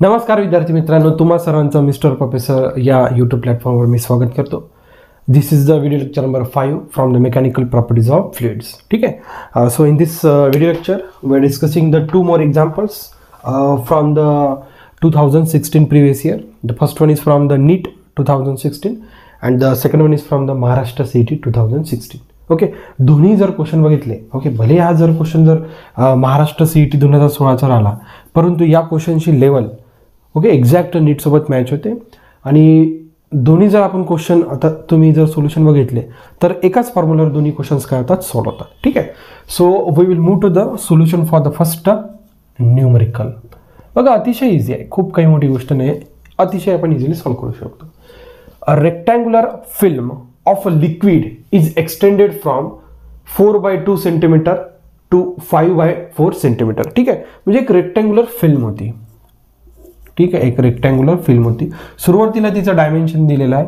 नमस्कार विद्यार्थी मित्रांनो, तुम्हा सर्वांचं मिस्टर प्रोफेसर या यूट्यूब प्लॅटफॉर्मवर मी स्वागत करतो. This is the video lecture number 5 from the mechanical properties of fluids. ठीक आहे. So in this video lecture we are discussing the two more examples from the 2016 previous year. The first one is from the NEET 2016 and the second one is from the Maharashtra CET 2016. Okay, दोन्ही जर question बघितले, okay, भले हा जर question जर Maharashtra CET 2016चा राहिला, परंतु या क्वेश्चनची लेवल ओके एक्झॅक्ट नीट सोबत मॅच होते. आणि दोन्ही जर आपण क्वेश्चन आता तुम्ही जर सोल्युशन बघितले तर एकाच फॉर्म्युलावर दोन्ही क्वेश्चन्स काय होतात, सॉल्व होतात. ठीक आहे. So we will move to the solution for the first numerical. बघा, अतिशय इझी आहे, खूप काही मोठी गोष्ट नाही, अतिशय आपण इझिली सॉल्व करू शकतो. A rectangular film of a liquid is extended from 4/2 centimetre to 5/4 centimetre. ठीक आहे, म्हणजे एक रेक्टँग्युलर फिल्म होती. ठीक आहे, एक रेक्टँग्युलर फिल्म होती. सुरुवातीला तिचं डायमेन्शन दिलेलं आहे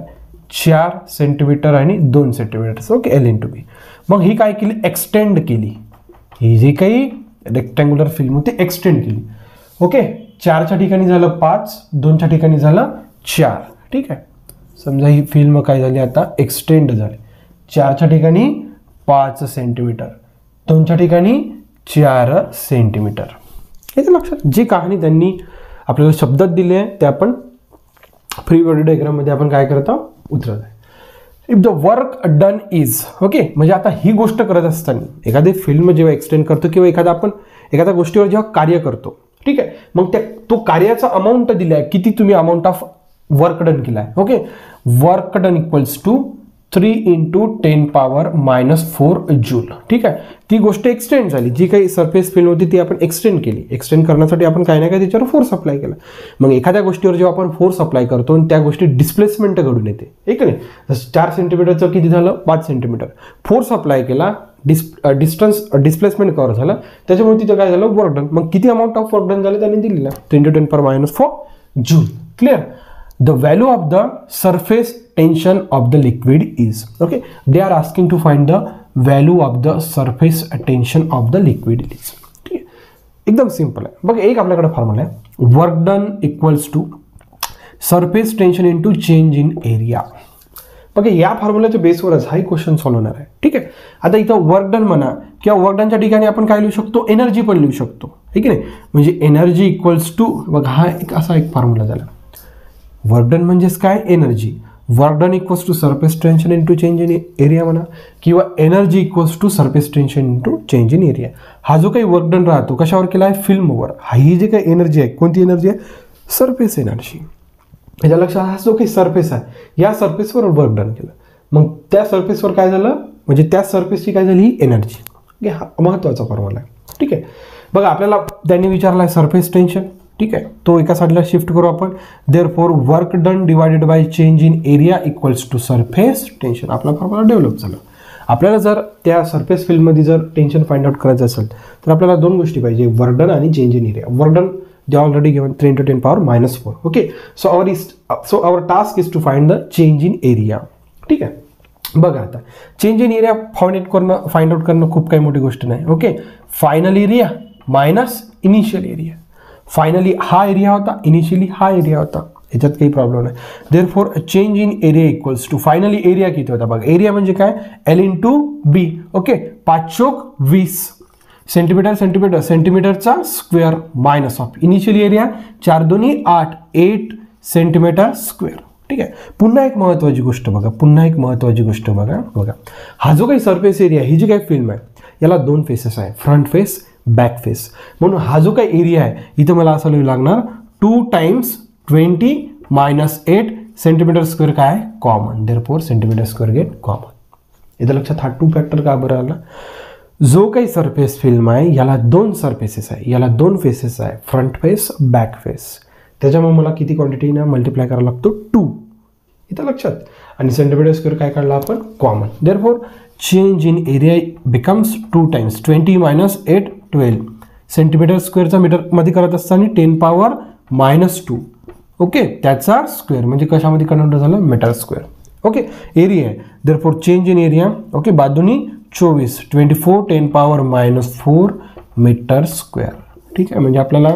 4 सेंटीमीटर आणि 2 सेंटीमीटर. Okay, L/B. मग ही काय केली, एक्सटेंड केली. ही जी काही रेक्टँग्युलर फिल्म होती एक्सटेंड केली. ओके, 4च्या ठिकाणी झालं 5, 2च्या ठिकाणी झालं 4. ठीक आहे, समजा ही फिल्म काय झाली आता एक्सटेंड झाली. 4च्या ठिकाणी 5 सेंटीमीटर, 2च्या ठिकाणी 4 सेंटीमीटर. याचं लक्षात जी कहाणी त्यांनी आपल्याला शब्दात दिले आहे ते आपण फ्री बॉडी डायग्राममध्ये आपण काय करत आहोत, उतरत आहे. If the work done is, okay, म्हणजे आता ही गोष्ट करत असताना एखादी फिल्म जेव्हा एक्सटेंड करतो किंवा एखाद्या गोष्टीवर जेव्हा कार्य करतो, ठीक आहे, मग तो कार्याचा अमाऊंट दिला आहे, किती तुम्ही अमाऊंट ऑफ वर्क डन केला आहे. Okay, work done equals to 3 × 10⁻⁴ joule. ठीक आहे, ती गोष्ट एक्सटेंड झाली. जी काही सरफेस फिल्म होती ती आपण एक्सटेंड केली. एक्सटेंड करण्यासाठी आपण काही ना काही त्याच्यावर फोर्स अप्लाय केला. मग एखाद्या गोष्टीवर जेव्हा आपण फोर्स अप्लाय करतो आणि त्या गोष्टी डिस्प्लेसमेंट घडून येते, एक नाही, जसं 4 सेंटीमीटरचं किती झालं, 5 सेंटीमीटर फोर्स अप्लाय केला, डिस्प्लेसमेंट कव्हर झालं, त्याच्यामुळे तिथं काय झालं, वर्क डन. मग किती अमाऊंट ऑफ वर्क डन झालं त्यांनी दिलेला 3 × 10⁻⁴ joule. Clear. The value of the surface tension of the liquid is, okay, they are asking to find the value of the surface tension of the liquid is. ठीक आहे, एकदम simple आहे. बघा, एक आपल्याकडे फॉर्म्युला आहे, work done equals to surface tension into change in area. बघा, या फॉर्म्युलाच्या बेसवरच हा क्वेश्चन सॉल्व होणार आहे. ठीक आहे, आता इथं वर्क डन म्हणा किंवा वर्क डनच्या ठिकाणी आपण काय लिहू शकतो, एनर्जी पण लिहू शकतो. ठीक आहे, म्हणजे एनर्जी इक्वल्स टू, बघा हा असा एक फॉर्म्युला झाला. वर्क डन म्हणजेच काय, energy. Work done equals to surface tension into change in area म्हणा, किंवा energy equals to surface tension into change in area. हा जो काही वर्क डन राहतो कशावर केला आहे, फिल्मवर. ही जी काही एनर्जी आहे, कोणती एनर्जी आहे, सरफेस एनर्जी. याच्या लक्षात, हा जो काही सरफेस आहे या सरफेसवर वर्क डन केलं. मग त्या सरफेसवर काय झालं, म्हणजे त्या सरफेसची काय झाली, ही एनर्जी. हा महत्त्वाचा फॉर्म्युला आहे. ठीक आहे, बघा, आपल्याला त्यांनी विचारला आहे सरफेस टेन्शन. ठीक आहे, तो एका साईडला शिफ्ट करू आपण. Therefore work done divided by change in area equals to surface tension. आपला फॉर्म्युला डेव्हलप झाला. आपल्याला जर त्या सरफेस फील्डमध्ये जर टेन्शन फाइंड आउट करायचं असेल तर आपल्याला दोन गोष्टी पाहिजे, वर्क डन आणि change in area. Work done they already given 3 × 10⁻⁴. okay, so our task is to find the change in area. ठीक आहे, बघा, आता change in area find out करणं खूप काही मोठी गोष्ट नाही. Okay, final area minus initial area. Finally हा एरिया होता, इनिशियली हा एरिया होता, याच्यात काही प्रॉब्लेम नाही. Therefore change in area equals to finally area किती होता, बघा, एरिया म्हणजे काय, L/B. ओके, 5×20 सेंटीमीटर, सेंटीमीटरचा square minus of initial area 4×2 = 8 centimetre square. ठीक आहे, पुन्हा एक महत्त्वाची गोष्ट बघा, बघा, हा जो काही सरफेस एरिया, ही जी काही फिल्म आहे याला 2 फेसेस आहे, फ्रंट फेस, बॅक फेस. म्हणून हा जो काही एरिया आहे इथं मला असं लिहावं लागणार 2 × 20 - 8 सेंटीमीटर स्क्वेअर काय common. Therefore centimetre square get common. इथं लक्षात, हा 2 फॅक्टर का बरं आला, जो काही सरफेस फिल्म आहे याला 2 सरफेसेस आहे, याला 2 फेसेस आहे, फ्रंट फेस, बॅक फेस. त्याच्यामुळे मला किती क्वांटिटीना मल्टिप्लाय करावा लागतो, 2. इथं लक्षात. आणि सेंटीमीटर स्क्वेअर काय काढला आपण, common. Therefore change in area becomes 2 × 20 - 8 12 centimetre स्क्वेअरचा मीटरमध्ये करत असताना 10⁻⁻². ओके, त्याचा स्क्वेअर म्हणजे कशामध्ये कन्वर्ट झालं, मीटर स्क्वेअर. ओके, एरिया आहे. Therefore change in area, okay, बाजूनी 24 24 10⁻⁻4 मीटर स्क्वेअर. ठीक आहे, म्हणजे आपल्याला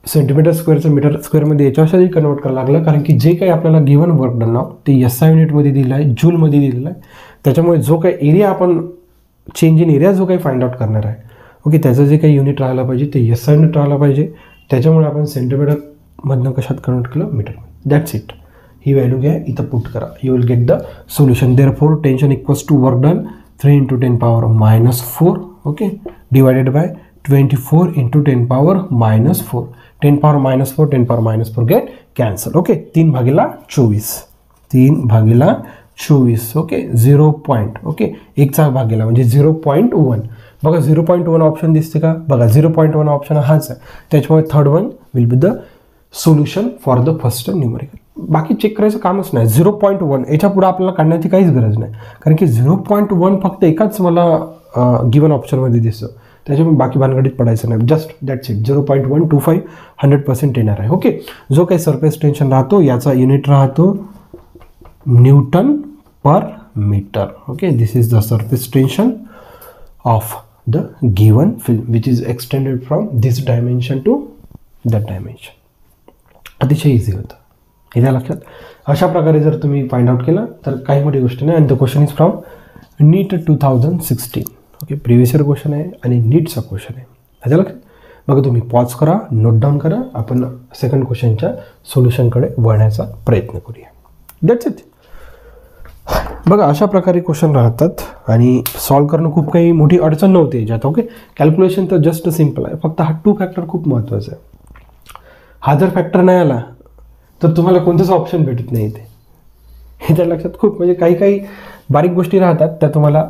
सेंटीमीटर स्क्वेअरचं मीटर स्क्वेअरमध्ये याच्यासाठी कन्वर्ट करायला लागलं, कारण की जे काही आपल्याला गिवन वर्क डन नाव ते SI युनिटमध्ये दिलेलं आहे, जूलमध्ये दिलेलं आहे. त्याच्यामुळे जो काही एरिया आपण चेंज इन एरिया जो काही फाइंड आउट करणार आहे, ओके, त्याचं जे काही युनिट राहायला पाहिजे ते SI युनिट राहायला पाहिजे. त्याच्यामुळे आपण सेंटीमीटरमधनं कशात कन्वर्ट केलं, मीटरमध्ये. That's it. ही व्हॅल्यू घ्या, इथं पुट करा, you will get the solution. Therefore tension equals to work done 3 × 10⁻⁴, okay, divided by 24 × 10⁻⁴. 10⁻⁴, 10⁻⁴ get cancel. Okay, 3/24, 3/24, okay, 0 point, okay, 1चा भागेला म्हणजे 0.1. बघा 0.1 ऑप्शन दिसते का, बघा 0.1 ऑप्शन हाच आहे. त्याच्यामुळे third one will be the solution for the first numerical. बाकी चेक करायचं कामच नाही. 0.1 याच्या पुढे आपल्याला काढण्याची काहीच गरज नाही, कारण की 0.1 फक्त एकाच मला गिवन ऑप्शनमध्ये दिसतं. त्याच्यामुळे बाकी भानगडीत पडायचं नाही. Just that's it. 0.125 100% येणार आहे. ओके, जो काही सरफेस टेन्शन राहतो याचा युनिट राहतो newton per metre. Okay, this is the surface tension of the given film which is extended from this dimension to that dimension. अतिशय इझी होतं, हे द्या लक्षात. अशा प्रकारे जर तुम्ही फाइंड आउट केलं तर काही मोठी गोष्ट नाही. आणि the question is from NEET 2016. Okay, previous year question आहे आणि नीटचा क्वेश्चन आहे. ह्याच्या लक्षात. बघा तुम्ही पॉज करा, नोट डाऊन करा, आपण सेकंड क्वेश्चनच्या सोल्युशनकडे वळण्याचा प्रयत्न करूया. That's it. बघा अशा प्रकारे क्वेश्चन राहतात आणि सॉल्व करणं खूप काही मोठी अडचण नव्हती याच्यात. ओके, कॅल्क्युलेशन तर जस्ट सिम्पल आहे, फक्त हा 2 फॅक्टर खूप महत्त्वाचा आहे. हा जर फॅक्टर नाही आला तर तुम्हाला कोणतंच ऑप्शन भेटत नाही इथे. हे त्या लक्षात. खूप म्हणजे काही बारीक गोष्टी राहतात त्या तुम्हाला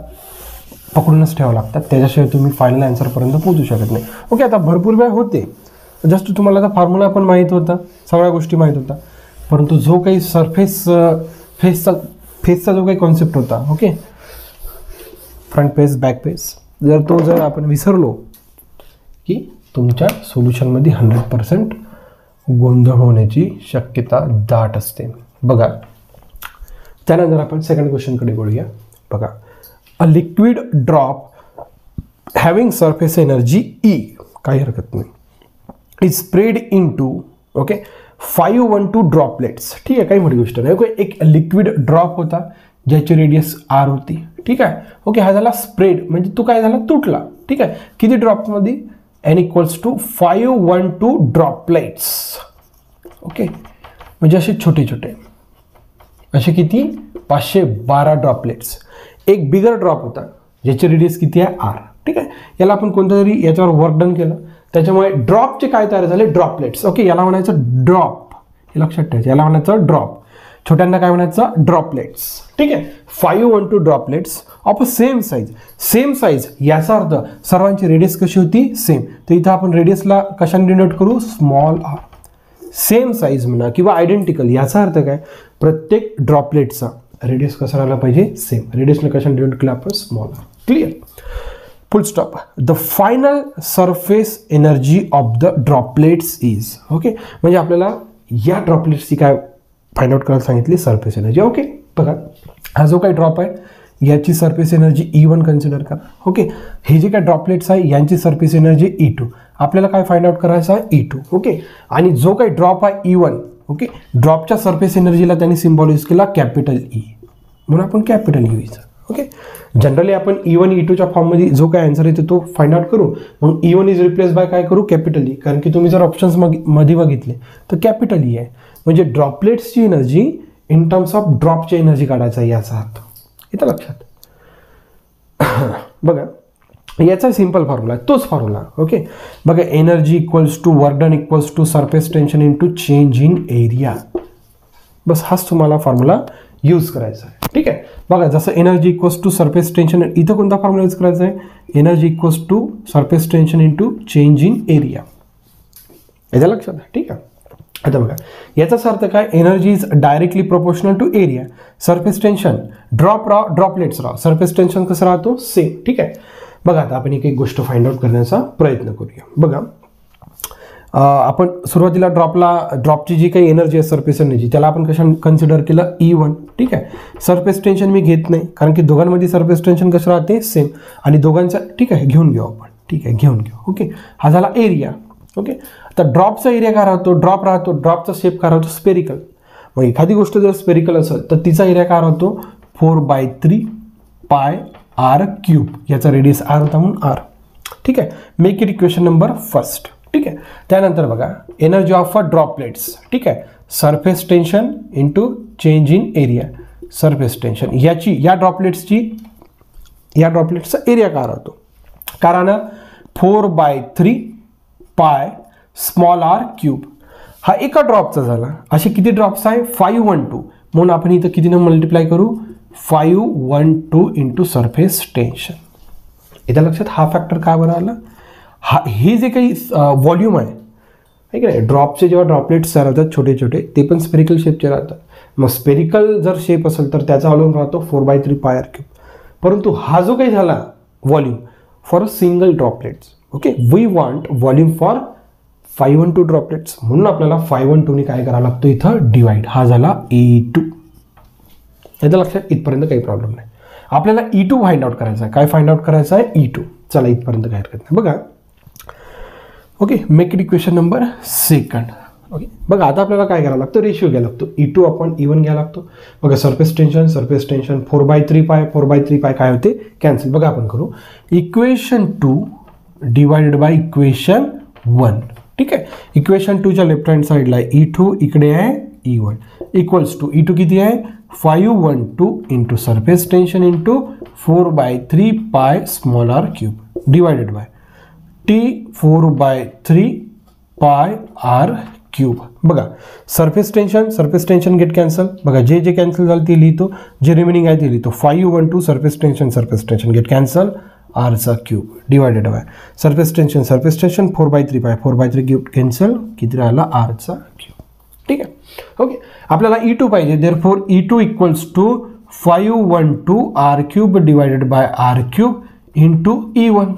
पकडूनच ठेवावं लागतात, त्याच्याशिवाय तुम्ही फायनल आन्सरपर्यंत पोहोचू शकत नाही. ओके, आता भरपूर वेळ होते, जस्ट तुम्हाला आता फॉर्म्युला पण माहीत होता, सगळ्या गोष्टी माहीत होता, परंतु जो काही फेसचा जो काही कॉन्सेप्ट होता, okay, front page back page, जर आपण विसरलो की तुमच्या सोल्युशनमध्ये 100% गोंधळ होण्याची शक्यता दाट असते. बघा त्यानंतर आपण सेकंड क्वेश्चनकडे बोलूया. बघा, a liquid drop having surface energy E, काही हरकत नाही, is spread into, okay, 512 droplets. ठीक आहे, काही मोठी गोष्ट नाही. ओके, एक लिक्विड ड्रॉप होता ज्याची रेडियस R होती. ठीक आहे. ओके, हा झाला स्प्रेड म्हणजे तो काय झाला, तुटला. ठीक आहे, किती ड्रॉपमध्ये, n equals to 512 droplets. Okay, म्हणजे असे छोटे छोटे असे किती, 512 ड्रॉपलेट्स. एक बिगर ड्रॉप होता ज्याची रेडियस किती आहे, R. ठीक आहे, याला आपण कोणतं तरी याच्यावर वर्क डन केलं, त्याच्यामुळे ड्रॉपचे काय तयार झाले, ड्रॉपलेट्स. ओके, याला म्हणायचं ड्रॉप, हे लक्षात ठेवायचं, याला म्हणायचं ड्रॉप, छोट्यांना काय म्हणायचं, ड्रॉपलेट्स. ठीक आहे, 512 droplets of a same size. याचा अर्थ सर्वांची रेडियस कशी होती, सेम. तर इथं आपण रेडियसला कशाने डिनोट करू, स्मॉल r. सेम साईज म्हणा किंवा आयडेंटिकल, याचा अर्थ काय, प्रत्येक ड्रॉपलेटचा रेडियस कसा राहिला पाहिजे, सेम. रेडियसला कशाने डिनोट केलं आपण, small r. Clear, full stop. The final surface energy of the droplets is. Okay, म्हणजे आपल्याला या ड्रॉपलेट्सची काय फाइंड आउट करायला सांगितली, सरफेस एनर्जी. ओके, बघा हा जो काही ड्रॉप आहे याची सरफेस एनर्जी E1 कन्सिडर करा. ओके, हे जे काय ड्रॉपलेट्स आहे यांची सरफेस एनर्जी E2. आपल्याला काय फाइंड आउट करायचं आहे, E2. ओके, आणि जो काही ड्रॉप आहे E1, ओके, ड्रॉपच्या सरफेस एनर्जीला त्यांनी सिम्बॉल यूज केला कॅपिटल E, म्हणून आपण कॅपिटल E चा. ओके, जनरली आपण E1 E2च्या फॉर्ममध्ये जो काय आन्सर येतो तो फाइंड आउट करू. मग E1 इज रिप्लेस बाय काय करू, कॅपिटल E, कारण की तुम्ही जर ऑप्शन्स मध्ये बघितले तर कॅपिटल E आहे. म्हणजे ड्रॉपलेट्सची एनर्जी इन टर्म्स ऑफ ड्रॉपची एनर्जी काढायचा आहे याचा अर्थ. इथं लक्षात. बघा याचा सिंपल फॉर्म्युला आहे, तोच फॉर्म्युला. ओके, बघा energy equals to work done equals to surface tension into change in area. बस हाच तुम्हाला फॉर्म्युला यूज करायचा आहे. ठीक आहे, बघा जसं energy equals to surface tension, इथं कोणता फॉर्म्युला यूज करायचा आहे, energy equals to surface tension into change in area. याच्या लक्षात आहे. ठीक आहे, आता बघा याचाच अर्थ काय, energy is directly proportional to area. Surface tension droplets surface tension कसं राहतो, सेम. ठीक आहे, बघा आता आपण एक गोष्ट फाइंड आउट करण्याचा प्रयत्न करूया. बघा आपण सुरुवातीला ड्रॉपची जी काही एनर्जी आहे सरफेस एनर्जी, त्याला आपण कशा कन्सिडर केलं, E1. ठीक आहे, सरफेस टेन्शन मी घेत नाही कारण की दोघांमध्ये सरफेस टेन्शन कसं राहते, सेम. आणि दोघांचा ठीक आहे घेऊन घेऊ आपण. ठीक आहे, घेऊन घेऊ. ओके, हा झाला एरिया. ओके, आता ड्रॉपचा एरिया काय राहतो, ड्रॉपचा शेप काय राहतो, स्पेरिकल. मग एखादी गोष्ट जर स्पेरिकल असेल तर तिचा एरिया काय राहतो 4/3 पाय आर क्यूब, याचा रेडियस आर होता म्हणून आर. ठीक आहे, make it equation number first. ठीक आहे, त्यानंतर बघा एनर्जी ऑफ अ ड्रॉपलेट्स. ठीक आहे, surface tension into change in area. Surface tension या ड्रॉपलेट्सचा एरिया काय राहतो, कारण 4/3 पाय स्मॉल आर क्यूब. हा एका ड्रॉपचा झाला. असे किती ड्रॉप्स आहे, 512. म्हणून आपण इथं कितीने मल्टिप्लाय करू, 512 इंटू सरफेस टेन्शन. इथं लक्षात हा फॅक्टर काय बरं आला, हे जे काही व्हॉल्यूम आहे की नाही, ड्रॉपचे जेव्हा ड्रॉपलेट्स राहतात छोटे छोटे ते पण स्पेरिकल शेपचे राहतात. मग स्पेरिकल जर शेप असेल तर त्याचा व्हॉल्यूम राहतो 4/3 पाय आर क्यूब. परंतु हा जो काही झाला volume for a single droplets, okay, we want volume for 512 droplets. म्हणून आपल्याला 512ने काय करावं लागतं इथं डिवाइड. हा झाला E2. याचं लक्षात, इथपर्यंत काही प्रॉब्लेम नाही. आपल्याला E2 फाइंड आउट करायचा आहे. काय फाइंड आउट करायचं आहे, E2. चला इथपर्यंत काय हरकत नाही. बघा, okay, make it equation number second. Okay, बघा आता आपल्याला काय करावं लागतं, रेशिओ घ्यायला लागतो. E2 आपण E1 घ्यायला लागतो. बघा सरफेस टेन्शन 4/3 पाय काय होते, कॅन्सल. बघा आपण करू इक्वेशन 2 डिवाइडेड बाय इक्वेशन 1. ठीक आहे, इक्वेशन 2च्या लेफ्ट हँड साईडला आहे E2, इकडे आहे E1, इक्वल्स टू E2 किती आहे 512 into surface tension into 4/3 pi small R cube divided by T 4/3 pi R cube. बघा सरफेस टेन्शन गेट कॅन्सल. बघा जे कॅन्सल झालं ते लिहितो, जे रिमेनिंग आहे ते लिहितो. 512 सरफेस टेन्शन गेट कॅन्सल, आरचा cube divided by surface tension 4/3 pi 4/3 cube cancel, किती राहिला आरचा क्यूब. ठीक आहे, ओके, आपल्याला E2 पाहिजे. Therefore E2 equals to 512 R cube divided by R cube into E1.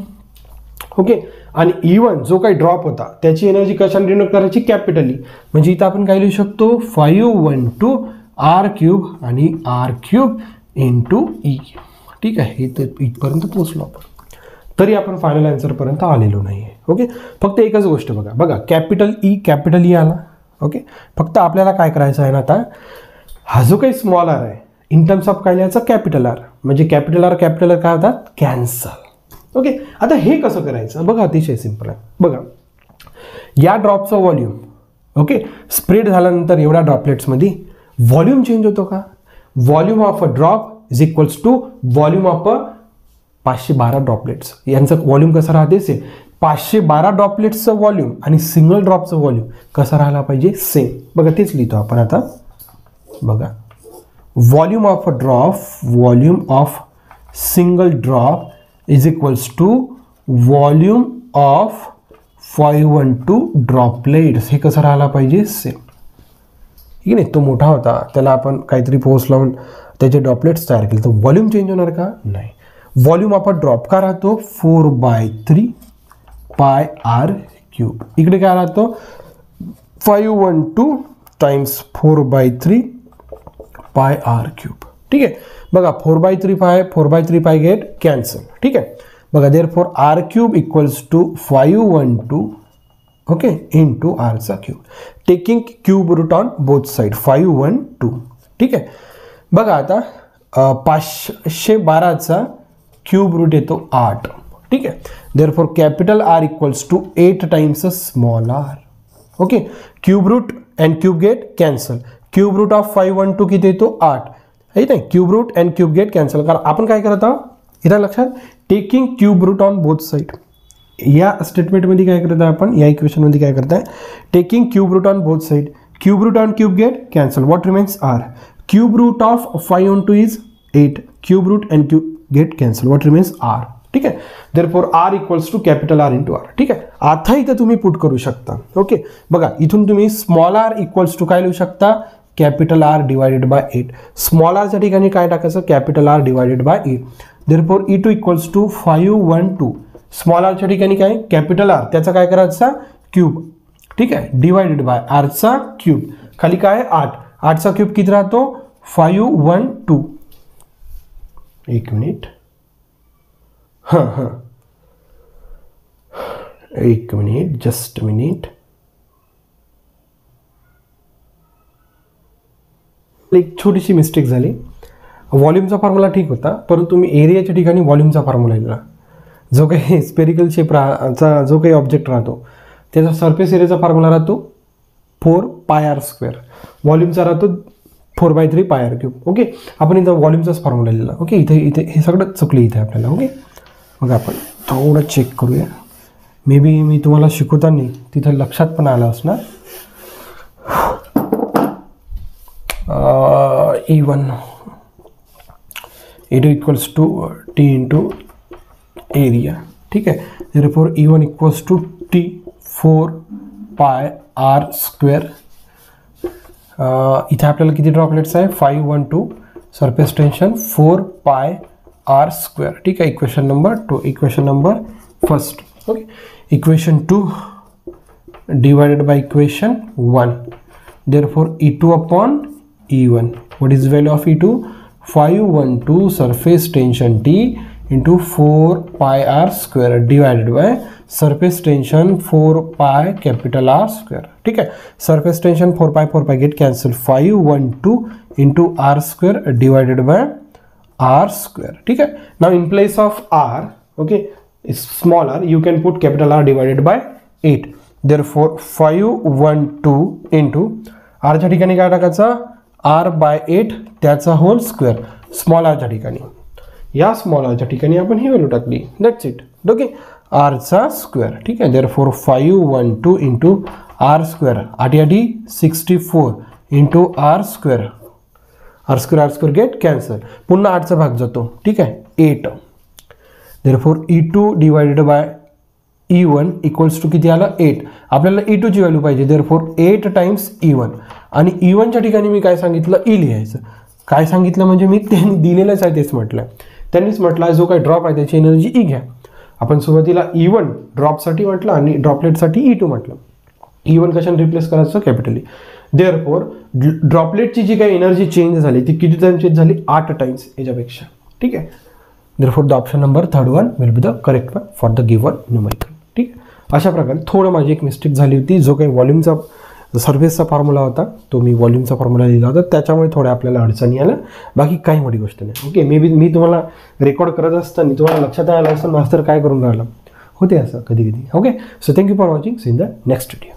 Okay, आणि E1 जो काही ड्रॉप होता त्याची एनर्जी कशाने डिनोट करायची, कॅपिटली. म्हणजे इथं आपण काय लिहू शकतो 512 आर क्यूब आणि आर क्यूब इंटू E. ठीक आहे, इथपर्यंत पोहोचलो आपण. तरी आपण फायनल आन्सरपर्यंत आलेलो नाही आहे. ओके, फक्त एकच गोष्ट बघा कॅपिटल E आला. ओके, फक्त आपल्याला काय करायचं आहे ना, आता हा जो काही स्मॉल आर आहे इन टर्म्स ऑफ काय लिहायचं, कॅपिटल आर. म्हणजे कॅपिटल आर काय होतात, कॅन्सल. ओके, आता हे कसं करायचं, बघा अतिशय सिंपल आहे. बघा या ड्रॉपचं व्हॉल्यूम, ओके, स्प्रेड झाल्यानंतर एवढ्या ड्रॉपलेट्समध्ये व्हॉल्यूम चेंज होतो का, volume of a drop is equals to volume of a 512 droplets. यांचं व्हॉल्यूम कसं राहते, सेम. 512 ड्रॉपलेट्सचं व्हॉल्यूम आणि सिंगल ड्रॉपचं व्हॉल्यूम कसं राहायला पाहिजे, सेम. बघा तेच लिहितो आपण आता. बघा volume of a drop, volume of single drop is equals to volume of 512 droplets. हे कसं राहायला पाहिजे, सेम. ठीक आहे, तो मोठा होता त्याला आपण काहीतरी फोर्स लावून त्याचे ड्रॉपलेट्स तयार केले, तर व्हॉल्यूम चेंज होणार का, नाही. व्हॉल्यूम ऑफ अ ड्रॉप का राहतो 4/3 पाय आर क्यूब. इकडे काय राहतो 512 टाइम्स 4/3 पाय आर क्यूब. ठीक आहे, बघा 4/3 पाय गेट कॅन्सल. ठीक आहे, बघा therefore R cube equals to 512 okay into आरचा cube, taking cube root on both side 512. ठीक आहे, बघा आता 512चा क्यूब रूट येतो 8. ठीक आहे, therefore capital R equals to 8 times small R. Okay, cube root and cube get cancel. Cube root of 512 किती येतो 8. आहे नाही, cube root and cube get cancel. कारण आपण काय करत आहोत इथं लक्षात, taking cube root on both side. या स्टेटमेंटमध्ये काय करत आहे आपण, या इक्वेशनमध्ये काय करताय, taking cube root on both side. Cube root on cube get cancel, what remains R. Cube root of 512 is 8. Cube root and cube get cancel, what remains R. ठीक आहे, therefore R equals to capital R into R. ठीक आहे, आता इथं तुम्ही put करू शकता. Okay, बघा इथून तुम्ही स्मॉल आर इक्वल्स टू काय लिहू शकता, capital R divided by 8. Small आरच्या ठिकाणी काय टाकायचं, capital R divided by 8. Therefore E2 equals to 512. Small आरच्या ठिकाणी काय, कॅपिटल आर, त्याचा काय करायचा क्यूब. ठीक आहे, डिवायडेड बाय आरचा क्यूब. खाली काय 8. 8चा क्यूब किती राहतो 512. एक मिनिट, एक मिनिट, जस्ट मिनिट. एक छोटीशी मिस्टेक झाली. व्हॉल्यूमचा फॉर्म्युला ठीक होता, परंतु मी एरियाच्या ठिकाणी व्हॉल्यूमचा फॉर्म्युला लिहिला. जो काही स्पेरिकल शेपचा जो काही ऑब्जेक्ट राहतो त्याचा सरफेस एरियाचा फॉर्म्युला राहतो 4πr². व्हॉल्यूमचा राहतो 4/3πr³. ओके, आपण इथं व्हॉल्यूमचाच फॉर्म्युला लिहिला. ओके, इथे हे सगळं चुकलं इथे आपल्याला. ओके, मग आपण थोडं चेक करूया. मे बी मी तुम्हाला शिकवताना तिथं लक्षात पण आलं असणार. E1 equals to T into area. ठीक आहे, therefore E1 equals to T 4πr². इथे आपल्याला किती ड्रॉपलेट्स आहे? 5 1 2. Surface tension 4πr². ठीक आहे, equation number 2. Equation number first. Okay, equation 2 divided by equation 1. therefore E2 upon E1. what is the value of E2? 512 surface tension T into 4πr² divided by surface tension 4π R². ठीक है, surface tension 4π get cancel. 512 into R² divided by R². ठीक है, now in place of R, okay, is small r, you can put capital R divided by 8. therefore 512 into R च्या ठिकाणी काय टाकायचं? R/8 त्याचा hole square. Small आरच्या ठिकाणी, या स्मॉल आरच्या ठिकाणी आपण ही व्हॅल्यू टाकली. That's it. ओके, आरचा स्क्वेअर. ठीक आहे, therefore 512 into R². 8 64 into R² R² get cancel. पुन्हा 8चा भाग जातो. ठीक आहे, 8. Therefore E2 divided by E1 equals to किती आलं? 8. आपल्याला E2 ची व्हॅल्यू पाहिजे. Therefore 8 times E1. आणि E1 च्या ठिकाणी मी काय सांगितलं? E लिहायचं. काय सांगितलं म्हणजे मी त्यांनी दिलेलंच आहे तेच म्हटलं. त्यांनीच म्हटलं जो काही ड्रॉप आहे त्याची एनर्जी E घ्या. आपण सुरुवातीला E1 ड्रॉपसाठी म्हटलं आणि ड्रॉपलेटसाठी E2 म्हटलं. E1 कशाने रिप्लेस करायचं? कॅपिटली. देअरफॉर ड्रॉपलेटची जी काही एनर्जी चेंज झाली ती किती टाइम चेंज झाली? 8 टाइम्स याच्यापेक्षा. ठीक आहे, therefore the option number 3rd will be the correct one for the given numerical. ठीक, अशा प्रकारे थोडं माझी एक मिस्टेक झाली होती. जो काही व्हॉल्यूमचा सर्फेसचा फॉर्म्युला होता तो मी व्हॉल्यूमचा फॉर्म्युला लिहिला होता, त्याच्यामुळे थोड्या आपल्याला अडचणी आल्या. बाकी काही मोठी गोष्ट नाही. ओके, मे बी मी तुम्हाला रेकॉर्ड करत असताना तुम्हाला लक्षात आलं असतं मास्तर काय करून राहिलं होते असं कधी कधी. Okay, so thank you for watching. See in the next video.